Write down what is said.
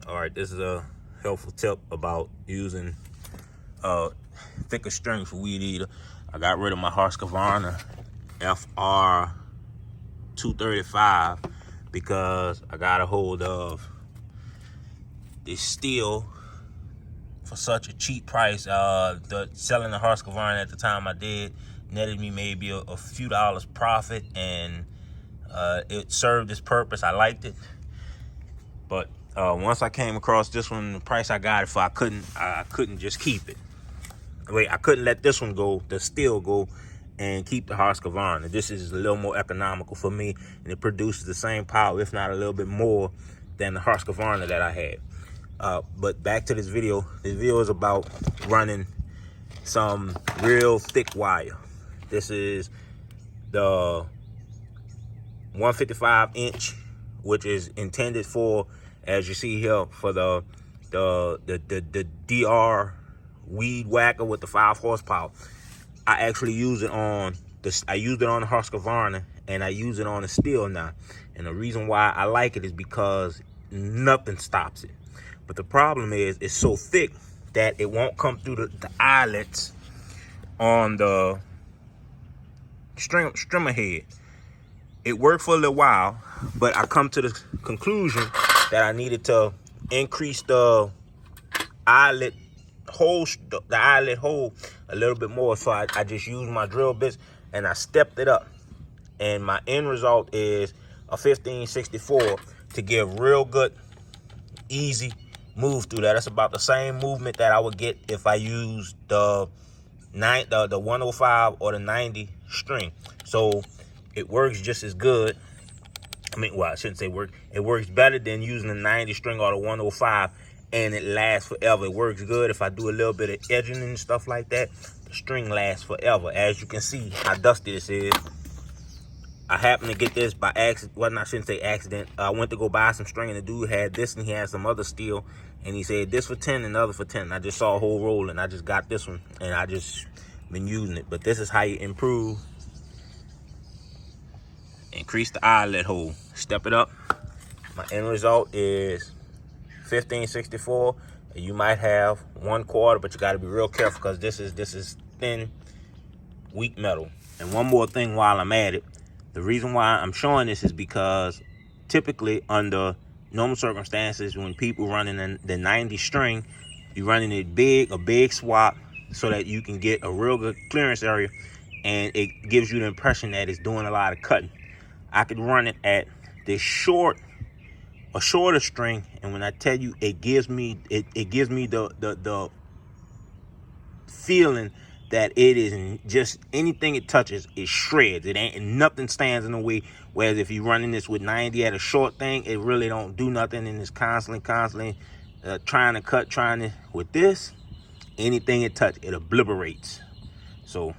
All right, this is a helpful tip about using thicker string for weed eater. I got rid of my Husqvarna FR235 because I got a hold of this Stihl for such a cheap price. Selling the Husqvarna at the time I did netted me maybe a few dollars profit, and it served its purpose. I liked it, but once I came across this one, the price I got it for, I couldn't just keep it. Wait, I couldn't let this one go, the Stihl go, and keep the Husqvarna. This is a little more economical for me, and it produces the same power, if not a little bit more, than the Husqvarna that I had. But back to this video. This video is about running some real thick wire. This is the 155-inch, which is intended for, as you see here, for the DR weed whacker with the 5 horsepower. I actually use it on I used it on the Husqvarna, and I use it on the Stihl now. And the reason why I like it is because nothing stops it. But the problem is it's so thick that it won't come through the eyelets on the strimmer head. It worked for a little while, but I come to the conclusion that I needed to increase the eyelet hole, a little bit more. So I just used my drill bits and I stepped it up. And my end result is a 1564 to give real good, easy move through that. That's about the same movement that I would get if I used the 105 or the 90 string. So it works just as good. I mean, well, I shouldn't say work. It works better than using the 90 string or the 105, and it lasts forever. It works good if I do a little bit of edging and stuff like that. The string lasts forever. As you can see how dusty this is. I happened to get this by accident. Well, I shouldn't say accident. I went to go buy some string, and the dude had this, and he had some other Stihl, and he said this for 10 and the other for 10. I just saw a whole roll, and I just got this one, and I just been using it. But this is how you improve. Increase the eyelet hole. Step it up. My end result is 1564. You might have 1/4, but you got to be real careful because this is thin, weak metal. And one more thing while I'm at it. The reason why I'm showing this is because typically under normal circumstances, when people running the 90 string, you're running a big swap so that you can get a real good clearance area, and it gives you the impression that it's doing a lot of cutting. I could run it at this shorter string, and when I tell you, it gives me the feeling that it is just anything it touches, it shreds. It ain't, nothing stands in the way. Whereas if you're running this with 90 at a short thing, it really don't do nothing, and it's constantly trying to cut. With this, anything it touch, it obliterates. So